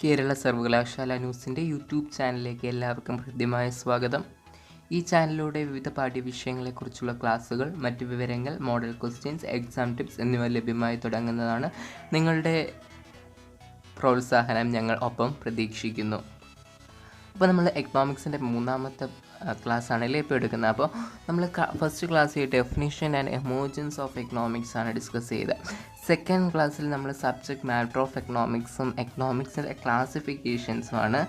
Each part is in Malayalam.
കേരള സർവകലാശാല ന്യൂസിൻ്റെ യൂട്യൂബ് ചാനലിലേക്ക് എല്ലാവർക്കും ഹൃദ്യമായ സ്വാഗതം. ഈ ചാനലിലൂടെ വിവിധ പാഠ്യവിഷയങ്ങളെക്കുറിച്ചുള്ള ക്ലാസ്സുകൾ, മറ്റ് വിവരങ്ങൾ, മോഡൽ ക്വസ്റ്റ്യൻസ്, എക്സാം ടിപ്സ് എന്നിവ ലഭ്യമായി തുടങ്ങുന്നതാണ്. നിങ്ങളുടെ പ്രോത്സാഹനം ഞങ്ങൾ ഒപ്പം പ്രതീക്ഷിക്കുന്നു. അപ്പോൾ നമ്മൾ എക്കണോമിക്സിൻ്റെ മൂന്നാമത്തെ ക്ലാസ്സാണല്ലേ ഇപ്പോൾ എടുക്കുന്നത്. അപ്പോൾ നമ്മൾ ഫസ്റ്റ് ക്ലാസ്സിൽ definition and emergence of economics ആണ് ഡിസ്കസ് ചെയ്തത്. സെക്കൻഡ് ക്ലാസ്സിൽ നമ്മൾ സബ്ജക്റ്റ് മാറ്റർ ഓഫ് എക്കണോമിക്സും എക്കണോമിക്സിൻ്റെ ക്ലാസിഫിക്കേഷൻസുമാണ്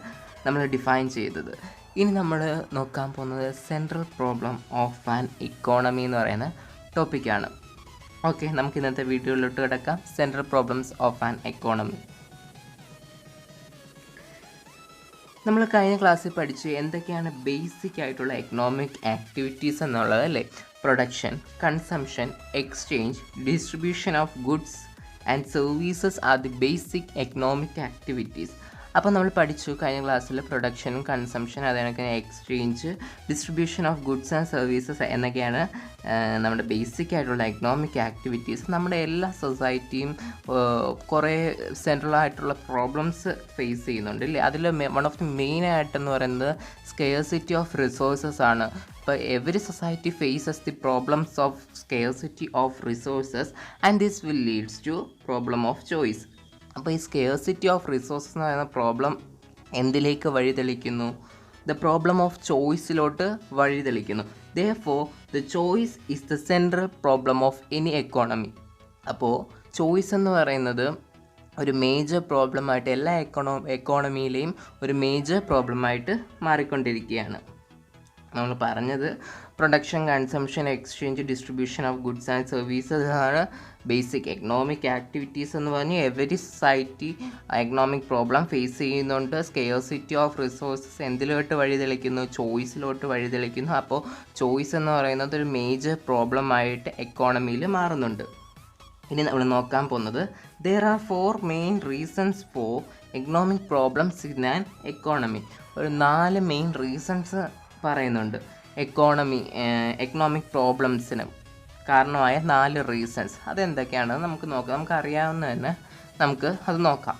നമ്മൾ ഡിഫൈൻ ചെയ്തത്. ഇനി നമ്മൾ നോക്കാൻ പോകുന്നത് central problem of an economy എന്ന് പറയുന്ന ടോപ്പിക്കാണ്. ഓക്കെ, നമുക്ക് ഇന്നത്തെ വീഡിയോയിലോട്ട് കിടക്കാം. Central problems of an economy. നമ്മൾ കഴിഞ്ഞ ക്ലാസ്സിൽ പഠിച്ച് എന്തൊക്കെയാണ് ബേസിക് ആയിട്ടുള്ള എക്കണോമിക് ആക്ടിവിറ്റീസ് എന്നുള്ളത് അല്ലേ. Production, consumption, exchange, distribution of goods and services are the basic economic activities. അപ്പോൾ നമ്മൾ പഠിച്ചു കഴിഞ്ഞ ക്ലാസ്സിൽ പ്രൊഡക്ഷനും കൺസംഷൻ, അതൊക്കെ exchange, distribution of goods and services എന്നൊക്കെയാണ് നമ്മുടെ ബേസിക് ആയിട്ടുള്ള എക്കണോമിക് ആക്ടിവിറ്റീസ്. നമ്മുടെ എല്ലാ സൊസൈറ്റിയും കുറേ സെൻട്രൽ ആയിട്ടുള്ള പ്രോബ്ലംസ് ഫേസ് ചെയ്യുന്നുണ്ട് അല്ലേ. അതിൽ വൺ ഓഫ് ദി മെയിൻ ആയിട്ടെന്ന് പറയുന്നത് സ്കേഴ്സിറ്റി ഓഫ് റിസോഴ്സസ് ആണ്. അപ്പോൾ every society faces the problems of scarcity of resources and this will leads to problem of choice. അപ്പോൾ ഈ സ്കേഴ്സിറ്റി ഓഫ് റിസോഴ്സസ് എന്ന് പറയുന്ന പ്രോബ്ലം എന്തിലേക്ക് വഴിതെളിക്കുന്നു? ദ പ്രോബ്ലം ഓഫ് ചോയ്സിലോട്ട് വഴിതെളിക്കുന്നു. Therefore, the choice is the central problem of any economy. അപ്പോൾ ചോയ്സ് എന്ന് പറയുന്നത് ഒരു മേജർ പ്രോബ്ലമായിട്ട് എല്ലാ എക്കോണമിയിലെയും ഒരു മേജർ പ്രോബ്ലമായിട്ട് മാറിക്കൊണ്ടിരിക്കുകയാണ്. നമ്മൾ പറഞ്ഞത് production, consumption, exchange, distribution of goods and services ആണ് ബേസിക് എക്കണോമിക് ആക്ടിവിറ്റീസ് എന്ന് പറഞ്ഞ് every society economic problem face ചെയ്യുന്നുണ്ട്. സ്കേഴ്സിറ്റി ഓഫ് റിസോഴ്സസ് എന്തിലോട്ട് വഴിതെളിക്കുന്നു? ചോയ്സിലോട്ട് വഴിതെളിക്കുന്നു. അപ്പോൾ ചോയ്സ് എന്ന് പറയുന്നത് ഒരു മേജർ പ്രോബ്ലമായിട്ട് എക്കോണമിയിൽ മാറുന്നുണ്ട്. ഇനി നമ്മൾ നോക്കാൻ പോകുന്നത് there are 4 main reasons for economic problems in an economy. ഒരു 4 മെയിൻ റീസൺസ് പറയുന്നുണ്ട് എക്കണോമിക് പ്രോബ്ലംസിന് കാരണമായ 4 റീസൺസ്. അതെന്തൊക്കെയാണെന്ന് നമുക്ക് നോക്കാം. നമുക്കറിയാവുന്ന തന്നെ നമുക്ക് അത് നോക്കാം.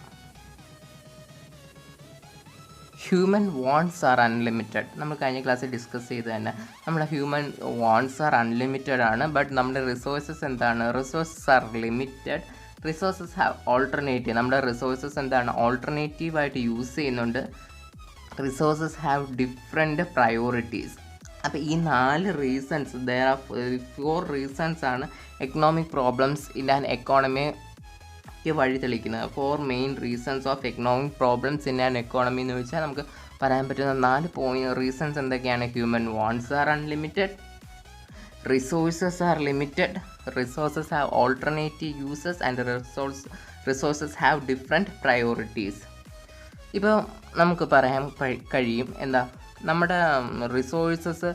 Human wants are unlimited. നമ്മൾ കഴിഞ്ഞ ക്ലാസ്സിൽ ഡിസ്കസ് ചെയ്ത് തന്നെ നമ്മുടെ ഹ്യൂമൻ വാണ്ട്സ് ആർ അൺലിമിറ്റഡ് ആണ്. ബട്ട് നമ്മുടെ റിസോഴ്സസ് എന്താണ്? Resources are limited. Resources have alternative. നമ്മുടെ റിസോഴ്സസ് എന്താണ്? ഓൾട്ടർനേറ്റീവായിട്ട് യൂസ് ചെയ്യുന്നുണ്ട്. Resources have different priorities. അപ്പോൾ ഈ 4 റീസൺസ്, ദർ ആർ 4 റീസൺസ് ആണ് എക്കണോമിക് പ്രോബ്ലംസ് ഇൻ ആൻ എക്കോണമിക്ക് വഴിതെളിക്കുന്നത്. 4 main reasons of economic problems in an economy എന്ന് വെച്ചാൽ നമുക്ക് പറയാൻ പറ്റുന്ന 4 റീസൺസ് എന്തൊക്കെയാണ്? Human wants are unlimited, resources are limited, resources have alternative uses and resources have different priorities. ഇപ്പോൾ നമുക്ക് പറയാൻ കഴിയും എന്താ, നമ്മുടെ റിസോഴ്സസ്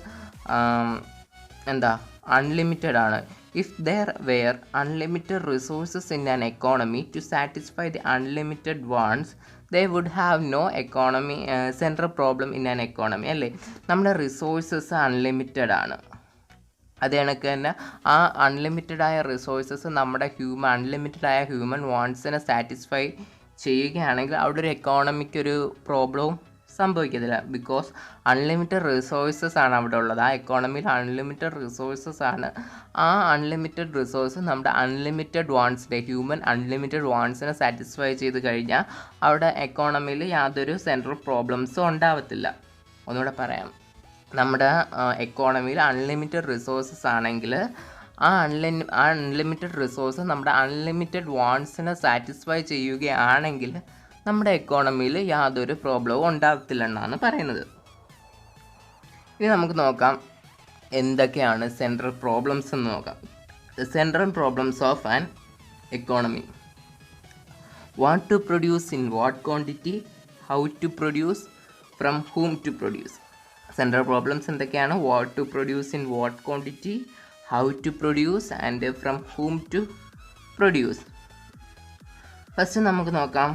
അൺലിമിറ്റഡ് ആണ്. If there were unlimited resources in an economy to satisfy the unlimited wants they would have no economy central problem in an economy അല്ലേ. നമ്മുടെ റിസോഴ്സസ് അൺലിമിറ്റഡ് ആണ്. അത് കണക്ക് തന്നെ ആ അൺലിമിറ്റഡായ റിസോഴ്സസ് നമ്മുടെ അൺലിമിറ്റഡായ ഹ്യൂമൻ വാണ്ട്സിനെ സാറ്റിസ്ഫൈ ചെയ്യുകയാണെങ്കിൽ അവിടെ ഒരു എക്കോണമിക്ക് ഒരു പ്രോബ്ലവും സംഭവിക്കത്തില്ല. ബിക്കോസ് അൺലിമിറ്റഡ് റിസോഴ്സസ് ആണ് അവിടെ ഉള്ളത്. ആ എക്കോണമിയിൽ അൺലിമിറ്റഡ് റിസോഴ്സസ് ആണ്. ആ അൺലിമിറ്റഡ് റിസോഴ്സ് നമ്മുടെ ഹ്യൂമൻ അൺലിമിറ്റഡ് വാണ്ട്സിനെ സാറ്റിസ്ഫൈ ചെയ്ത് കഴിഞ്ഞാൽ അവിടെ എക്കോണമിയിൽ യാതൊരു സെൻട്രൽ പ്രോബ്ലംസും ഉണ്ടാവത്തില്ല. ഒന്നുകൂടെ പറയാം, നമ്മുടെ എക്കോണമിയിൽ അൺലിമിറ്റഡ് റിസോഴ്സസ് ആണെങ്കിൽ ആ അൺലിമിറ്റഡ് റിസോഴ്സ് നമ്മുടെ അൺലിമിറ്റഡ് വാണ്ട്സിനെ സാറ്റിസ്ഫൈ ചെയ്യുകയാണെങ്കിൽ നമ്മുടെ എക്കോണമിയിൽ യാതൊരു പ്രോബ്ലവും ഉണ്ടാകത്തില്ലെന്നാണ് പറയുന്നത്. ഇനി നമുക്ക് നോക്കാം എന്തൊക്കെയാണ് സെൻട്രൽ പ്രോബ്ലംസ് എന്ന് നോക്കാം. Central problems of an economy: what to produce in what quantity, how to produce, from whom to produce. Central problems എന്തൊക്കെയാണ്? What to produce in what quantity, how to produce and from whom to produce. First നമുക്ക് നോക്കാം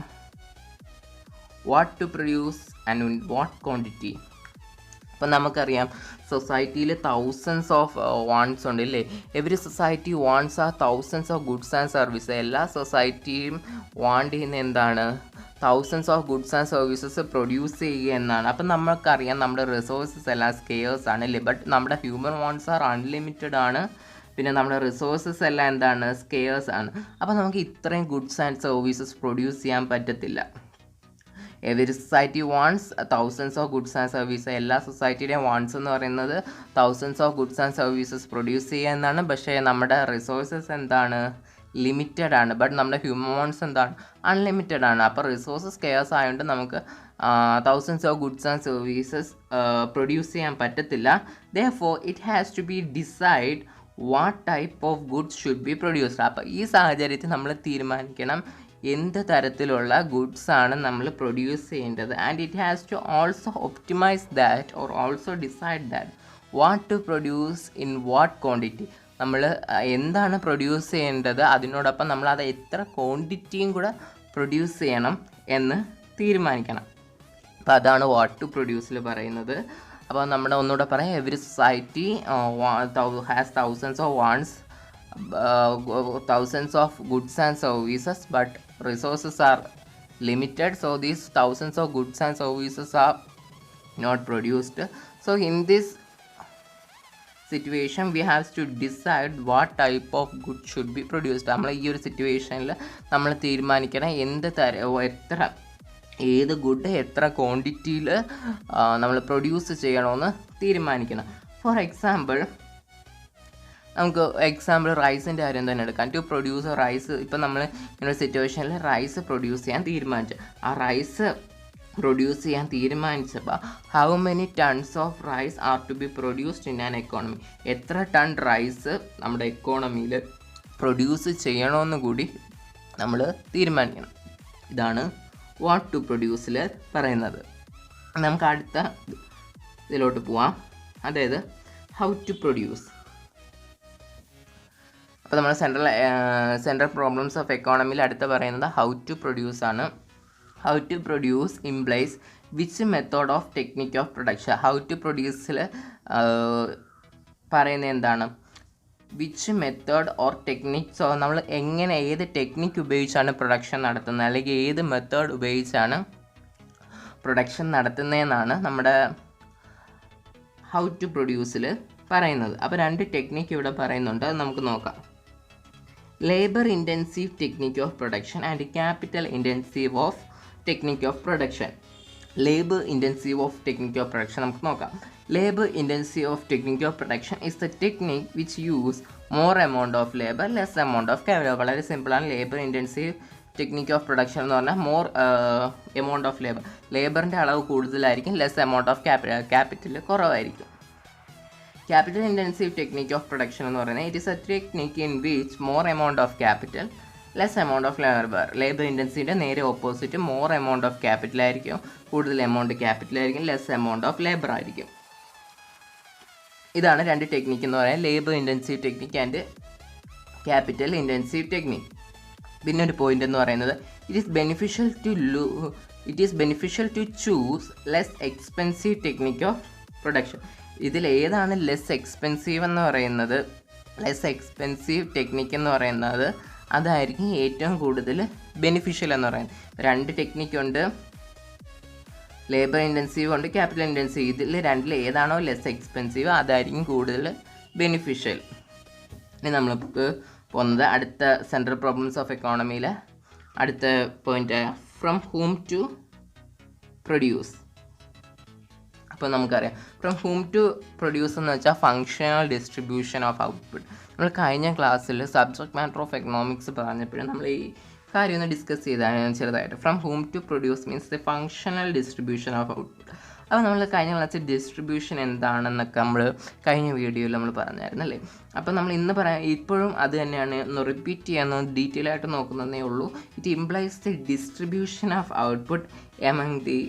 what to produce and in what quantity. അപ്പോൾ നമുക്കറിയാം സൊസൈറ്റിയിൽ തൗസൻഡ്സ് ഓഫ് വാണ്ട്സ് ഉണ്ട് ഇല്ലേ. എവറി സൊസൈറ്റി വാണ്ട്സ് ആ thousands of goods and service. എല്ലാ സൊസൈറ്റിയും വാണ്ട് ചെയ്യുന്ന എന്താണ്? Thousands of goods and services produce ചെയ്യുക എന്നാണ്. അപ്പം നമുക്കറിയാം നമ്മുടെ റിസോഴ്സസ് എല്ലാം സ്കെയേഴ്സ് ആണ് അല്ലേ, ബട്ട് നമ്മുടെ ഹ്യൂമൻ വാണ്ട്സ് ആർ അൺലിമിറ്റഡ് ആണ്. പിന്നെ നമ്മുടെ റിസോഴ്സസ് എല്ലാം എന്താണ്, സ്കെയേഴ്സ് ആണ്. അപ്പോൾ നമുക്ക് ഇത്രയും ഗുഡ്സ് ആൻഡ് സർവീസസ് പ്രൊഡ്യൂസ് ചെയ്യാൻ പറ്റത്തില്ല. Every society wants thousands of goods and services. എല്ലാ സൊസൈറ്റിയുടെയും വാണ്ട്സ് എന്ന് പറയുന്നത് thousands of goods and services produce ചെയ്യുക എന്നാണ്. പക്ഷേ നമ്മുടെ റിസോഴ്സസ് എന്താണ്, ലിമിറ്റഡ് ആണ്. ബട്ട് നമ്മുടെ ഹ്യൂമൻ വാണ്ട്സ് എന്താണ്, അൺലിമിറ്റഡ് ആണ്. അപ്പോൾ റിസോഴ്സസ് സ്കെയർസ് ആയതുകൊണ്ട് നമുക്ക് thousands of goods and services produce ചെയ്യാൻ പറ്റത്തില്ല. Therefore it has to be decide what type of goods should be produced. അപ്പോൾ ഈ സാഹചര്യത്തിൽ നമ്മൾ തീരുമാനിക്കണം എന്ത് തരത്തിലുള്ള ഗുഡ്സ് ആണ് നമ്മൾ പ്രൊഡ്യൂസ് ചെയ്യേണ്ടത്. And it has to also optimise that or also decide that what to produce in what quantity. നമ്മൾ എന്താണ് പ്രൊഡ്യൂസ് ചെയ്യേണ്ടത്, അതിനോടൊപ്പം നമ്മൾ അത് എത്ര ക്വാണ്ടിറ്റിയും കൂടെ പ്രൊഡ്യൂസ് ചെയ്യണം എന്ന് തീരുമാനിക്കണം. അപ്പോൾ അതാണ് വാട്ട് ടു പ്രൊഡ്യൂസിൽ പറയുന്നത്. അപ്പോൾ നമ്മുടെ ഒന്നുകൂടെ പറയാം, every society has thousands of wants, thousands of goods and services, but resources are limited, so these thousands of goods and services are not produced. So in this situation we have to decide what type of goods should be produced. നമ്മൾ ഈ ഒരു സിറ്റുവേഷനിൽ നമ്മൾ തീരുമാനിക്കണം ഏത് ഗുഡ് എത്ര ക്വാണ്ടിറ്റിയിൽ നമ്മൾ പ്രൊഡ്യൂസ് ചെയ്യണമെന്ന് തീരുമാനിക്കണം. ഫോർ എക്സാമ്പിൾ റൈസിൻ്റെ കാര്യം തന്നെ എടുക്കാം. ടു പ്രൊഡ്യൂസ് റൈസ്, ഇപ്പം നമ്മൾ ഇങ്ങനെ ഒരു സിറ്റുവേഷനിൽ റൈസ് പ്രൊഡ്യൂസ് ചെയ്യാൻ തീരുമാനിച്ചു. ആ റൈസ് പ്രൊഡ്യൂസ് ചെയ്യാൻ തീരുമാനിച്ചപ്പോൾ how many tons of rice are to be produced in an economy. എത്ര ടൺ റൈസ് നമ്മുടെ എക്കോണമിയിൽ പ്രൊഡ്യൂസ് ചെയ്യണമെന്ന് കൂടി നമ്മൾ തീരുമാനിക്കണം. ഇതാണ് വാട്ട് ടു പ്രൊഡ്യൂസിൽ പറയുന്നത്. നമുക്ക് അടുത്ത ഇതിലോട്ട് പോവാം, അതായത് ഹൗ ടു പ്രൊഡ്യൂസ്. അപ്പോൾ നമ്മൾ സെൻട്രൽ പ്രോബ്ലംസ് ഓഫ് എക്കോണമിയിൽ അടുത്ത് പറയുന്നത് ഹൗ ടു പ്രൊഡ്യൂസ് ആണ്. How to produce implies which method of technique of production. How to പ്രൊഡ്യൂസിൽ പറയുന്നത് എന്താണ്, വിച്ച് മെത്തേഡ് ഓർ ടെക്നിക്സ്, നമ്മൾ എങ്ങനെ ഏത് ടെക്നിക്ക് ഉപയോഗിച്ചാണ് പ്രൊഡക്ഷൻ നടത്തുന്നത്, അല്ലെങ്കിൽ ഏത് മെത്തേഡ് ഉപയോഗിച്ചാണ് പ്രൊഡക്ഷൻ നടത്തുന്നതെന്നാണ് നമ്മുടെ ഹൗ ടു പ്രൊഡ്യൂസിൽ പറയുന്നത്. അപ്പോൾ രണ്ട് ടെക്നിക്ക് ഇവിടെ പറയുന്നുണ്ട്, അത് നമുക്ക് നോക്കാം. Labour intensive technique of production and capital intensive of technique of production. Labour intensive of technique of production നമുക്ക് നോക്കാം. Labour intensive of technique of production is the technique which use more amount of labour less amount of capital. വളരെ സിമ്പിളാണ്. Labour intensive technique of production എന്ന് പറഞ്ഞാൽ മോർ എമൗണ്ട് ഓഫ് ലേബർ, ലേബറിൻ്റെ അളവ് കൂടുതലായിരിക്കും, ലെസ് എമൗണ്ട് ഓഫ് ക്യാപിറ്റൽ കുറവായിരിക്കും. Capital intensive technique of production എന്ന് പറയുന്നത് it is a technique in which more amount of capital less amount of labour. Labour ഇൻറ്റൻസീവിൻ്റെ നേരെ opposite more amount of capital ആയിരിക്കും, കൂടുതൽ എമൗണ്ട് ക്യാപിറ്റൽ ആയിരിക്കും, ലെസ് എമൗണ്ട് ഓഫ് ലേബർ ആയിരിക്കും. ഇതാണ് രണ്ട് ടെക്നിക്ക് എന്ന് പറയുന്നത്, labour intensive technique and capital intensive technique. പിന്നെ ഒരു പോയിന്റ് എന്ന് പറയുന്നത് it is beneficial to choose less expensive technique of production. ഇതിൽ ഏതാണ് ലെസ് എക്സ്പെൻസീവ് എന്ന് പറയുന്നത്, ലെസ് എക്സ്പെൻസീവ് ടെക്നിക്ക് എന്ന് പറയുന്നത് അതായിരിക്കും ഏറ്റവും കൂടുതൽ ബെനിഫിഷ്യൽ എന്ന് പറയുന്നത്. രണ്ട് ടെക്നിക്കുണ്ട്, ലേബർ ഇൻറ്റൻസീവ് ഉണ്ട്, ക്യാപിറ്റൽ ഇൻറ്റൻസീവ്. ഇതിൽ രണ്ടിൽ ഏതാണോ ലെസ് എക്സ്പെൻസീവ് അതായിരിക്കും കൂടുതൽ ബെനിഫിഷ്യൽ. ഇനി നമ്മൾക്ക് പോകുന്നത് അടുത്ത സെൻട്രൽ പ്രോബ്ലംസ് ഓഫ് എക്കോണമിയിലെ അടുത്ത point, from whom to produce. അപ്പോൾ നമുക്കറിയാം ഫ്രം ഹൂം ടു പ്രൊഡ്യൂസ് എന്ന് വെച്ചാൽ ഫങ്ഷണൽ ഡിസ്ട്രിബ്യൂഷൻ ഓഫ് ഔട്ട്പുട്ട്. നമ്മൾ കഴിഞ്ഞ ക്ലാസ്സിൽ സബ്ജക്ട് മാറ്റർ ഓഫ് എക്കണോമിക്സ് പറഞ്ഞപ്പോഴും നമ്മൾ ഈ കാര്യം ഒന്ന് ഡിസ്കസ് ചെയ്താണ് ചെറുതായിട്ട്. From whom to produce means the functional distribution of output. അപ്പോൾ നമ്മൾ കഴിഞ്ഞ ക്ലാസ്സിൽ ഡിസ്ട്രിബ്യൂഷൻ എന്താണെന്നൊക്കെ നമ്മൾ കഴിഞ്ഞ വീഡിയോയിൽ നമ്മൾ പറഞ്ഞായിരുന്നു അല്ലേ. അപ്പോൾ നമ്മൾ ഇന്ന് ഇപ്പോഴും അത് തന്നെയാണ്, ഒന്ന് റിപ്പീറ്റ് ചെയ്യാൻ ഡീറ്റെയിൽ ആയിട്ട് നോക്കുന്നതേ ഉള്ളൂ. It implies the distribution of output among the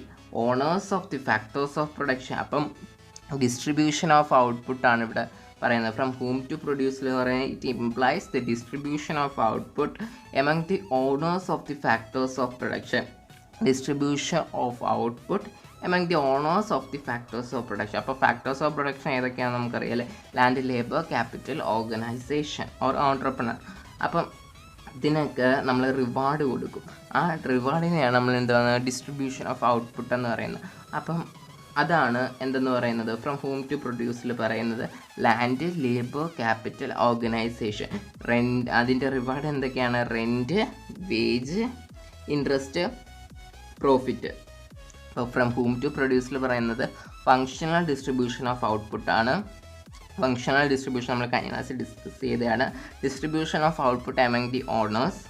owners of the factors of production. അപ്പം ഡിസ്ട്രിബ്യൂഷൻ ഓഫ് ഔട്ട്പുട്ടാണ് ഇവിടെ പറയുന്നത്. ഫ്രം ഹൂം ടു പ്രൊഡ്യൂസിൽ എന്ന് പറയുന്നത് it implies the distribution of output among the owners of the factors of production. Distribution of output among the owners of the factors of production. അപ്പോൾ ഫാക്ടേഴ്സ് ഓഫ് പ്രൊഡക്ഷൻ ഏതൊക്കെയാണെന്ന് നമുക്കറിയാം അല്ലേ. Land, labour, capital, organisation or entrepreneur. അപ്പം ഇതിനൊക്കെ നമ്മൾ റിവാർഡ് കൊടുക്കും. ആ റിവാർഡിനെയാണ് നമ്മൾ എന്താണ് ഡിസ്ട്രിബ്യൂഷൻ ഓഫ് ഔട്ട്പുട്ട് എന്ന് പറയുന്നത്. അപ്പം അതാണ് എന്തെന്ന് പറയുന്നത് ഫ്രം ഹോം ടു പ്രൊഡ്യൂസിൽ പറയുന്നത് land, labour, capital, organisation, rent. അതിൻ്റെ റിവാർഡ് എന്തൊക്കെയാണ്? Rent, wage, interest, profit. അപ്പോൾ ഫ്രം ഹോം ടു പ്രൊഡ്യൂസിൽ പറയുന്നത് ഫങ്ഷണൽ ഡിസ്ട്രിബ്യൂഷൻ ഓഫ് ഔട്ട്പുട്ടാണ്. ഫങ്ഷണൽ ഡിസ്ട്രിബ്യൂഷൻ നമ്മൾ കഴിഞ്ഞ ക്ലാസ്സിൽ ഡിസ്കസ് ചെയ്തതാണ്. Distribution of output among the owners,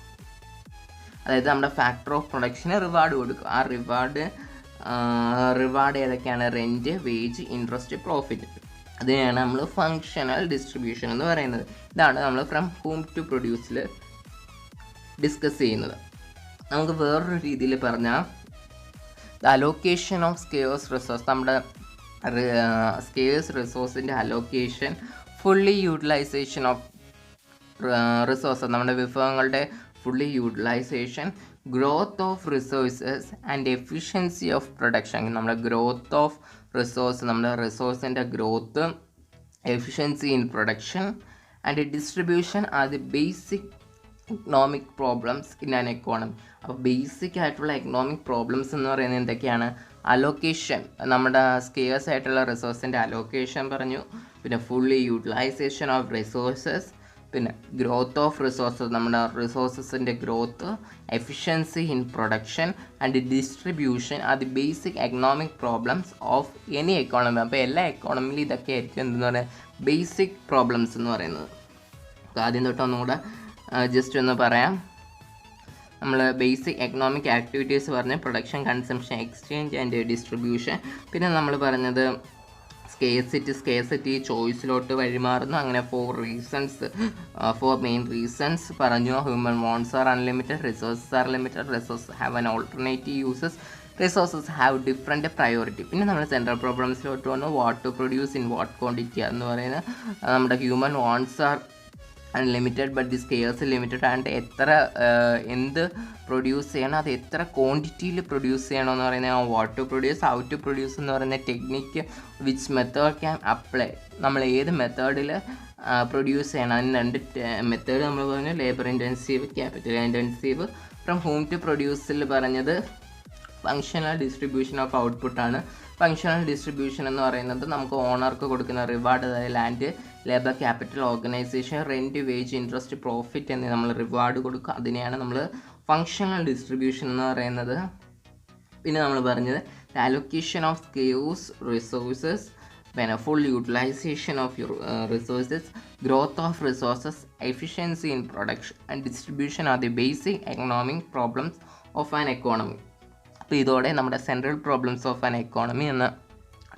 അതായത് നമ്മുടെ ഫാക്ടർ ഓഫ് പ്രൊഡക്ഷന് റിവാർഡ് കൊടുക്കും. ആ റിവാർഡ് ഏതൊക്കെയാണ്? Rent, wage, interest, profit. അതിനെയാണ് നമ്മൾ ഫങ്ഷണൽ ഡിസ്ട്രിബ്യൂഷൻ എന്ന് പറയുന്നത്. ഇതാണ് നമ്മൾ ഫ്രം ഹോം ടു പ്രൊഡ്യൂസിൽ ഡിസ്കസ് ചെയ്യുന്നത്. നമുക്ക് വേറൊരു രീതിയിൽ പറഞ്ഞാൽ അലോക്കേഷൻ ഓഫ് സ്കേഴ്സ് റിസോഴ്സ്, നമ്മുടെ സ്കേഴ്സ് റിസോഴ്സിൻ്റെ allocation, fully utilisation of resource, നമ്മുടെ വിഭവങ്ങളുടെ fully utilisation, growth of resources and efficiency of production. നമ്മുടെ ഗ്രോത്ത് ഓഫ് റിസോഴ്സ്, നമ്മുടെ റിസോഴ്സിൻ്റെ growth, efficiency in production and distribution are the basic economic problems in an economy. അപ്പോൾ ബേസിക് ആയിട്ടുള്ള എക്കണോമിക് പ്രോബ്ലംസ് എന്ന് പറയുന്നത് എന്തൊക്കെയാണ്? അലോക്കേഷൻ, നമ്മുടെ സ്കേഴ്സ് ആയിട്ടുള്ള റിസോഴ്സിൻ്റെ അലോക്കേഷൻ പറഞ്ഞു, പിന്നെ ഫുള്ളി യൂട്ടിലൈസേഷൻ ഓഫ് റിസോഴ്സസ്, പിന്നെ ഗ്രോത്ത് ഓഫ് റിസോഴ്സസ്, നമ്മുടെ റിസോഴ്സസിൻ്റെ growth, efficiency in production and distribution are the basic economic problems of any economy. അപ്പോൾ എല്ലാ എക്കോണമിയിലും ഇതൊക്കെ ആയിരിക്കും എന്തെന്ന് പറയുന്നത് ബേസിക് പ്രോബ്ലംസ് എന്ന് പറയുന്നത്. അപ്പോൾ ആദ്യം തൊട്ട് ഒന്നുകൂടെ ജസ്റ്റ് ഒന്ന് പറയാം. നമ്മൾ ബേസിക് എക്കണോമിക് ആക്ടിവിറ്റീസ് പറഞ്ഞ് production, consumption, exchange and distribution. പിന്നെ നമ്മൾ പറഞ്ഞത് സ്കേഴ്സിറ്റി ചോയ്സിലോട്ട് വഴിമാറുന്നു. അങ്ങനെ 4 മെയിൻ റീസൺസ് പറഞ്ഞു. Human wants are unlimited, resources are limited, resources have an alternative uses, resources have different priority. പിന്നെ നമ്മൾ സെൻട്രൽ പ്രോബ്ലംസിലോട്ട് വന്നു. What to produce in what quantity എന്ന് പറയുന്നത് നമ്മുടെ human wants are unlimited but the scarce limited. And എന്ത് പ്രൊഡ്യൂസ് ചെയ്യണം, അത് എത്ര ക്വാണ്ടിറ്റിയിൽ പ്രൊഡ്യൂസ് ചെയ്യണമെന്ന് പറയുന്നത് what to produce. How to produce എന്ന് പറയുന്ന technique, which method can apply, നമ്മൾ ഏത് മെത്തേഡിൽ പ്രൊഡ്യൂസ് ചെയ്യണം. അതിന് 2 മെത്തേഡ് നമ്മൾ പറഞ്ഞു, labour intensive, capital intensive. From whom to പ്രൊഡ്യൂസിൽ പറഞ്ഞത് ഫങ്ഷണൽ ഡിസ്ട്രിബ്യൂഷൻ ഓഫ് ഔട്ട്പുട്ടാണ്. ഫങ്ഷണൽ ഡിസ്ട്രിബ്യൂഷൻ എന്ന് പറയുന്നത് നമുക്ക് ഓണർക്ക് കൊടുക്കുന്ന റിവാർഡ്, അതായത് land, labour, capital, organisation, rent, wage, interest, profit എന്നീ നമ്മൾ റിവാർഡ് കൊടുക്കുക. അതിനെയാണ് നമ്മൾ ഫങ്ഷണൽ ഡിസ്ട്രിബ്യൂഷൻ എന്ന് പറയുന്നത്. പിന്നെ നമ്മൾ പറഞ്ഞത് അലോക്കേഷൻ ഓഫ് സ്കേഴ്സ് റിസോഴ്സസ്, പിന്നെ full utilisation of resources, growth of resources, efficiency in production and distribution are the basic economic problems of an economy. അപ്പോൾ ഇതോടെ നമ്മുടെ central problems of an economy എന്ന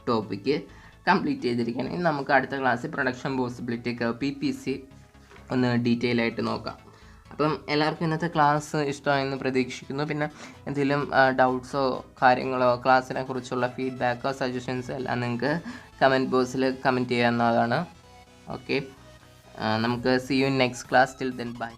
ടോപ്പിക്ക് കംപ്ലീറ്റ് ചെയ്തിരിക്കുകയാണ്. ഇനി നമുക്ക് അടുത്ത ക്ലാസ്സിൽ പ്രൊഡക്ഷൻ പോസിബിലിറ്റി കർവ് PPC ഒന്ന് ഡീറ്റെയിൽ ആയിട്ട് നോക്കാം. അപ്പം എല്ലാവർക്കും ഇന്നത്തെ ക്ലാസ് ഇഷ്ടമായെന്ന് പ്രതീക്ഷിക്കുന്നു. പിന്നെ എന്തെങ്കിലും ഡൗട്ട്സോ കാര്യങ്ങളോ ക്ലാസ്സിനെ കുറിച്ചുള്ള ഫീഡ്ബാക്കോ സജഷൻസോ എല്ലാം നിങ്ങൾക്ക് കമൻറ്റ് ബോക്സിൽ കമൻറ്റ് ചെയ്യാവുന്നതാണ്. ഓക്കെ, നമുക്ക് see you in next class. Till then by.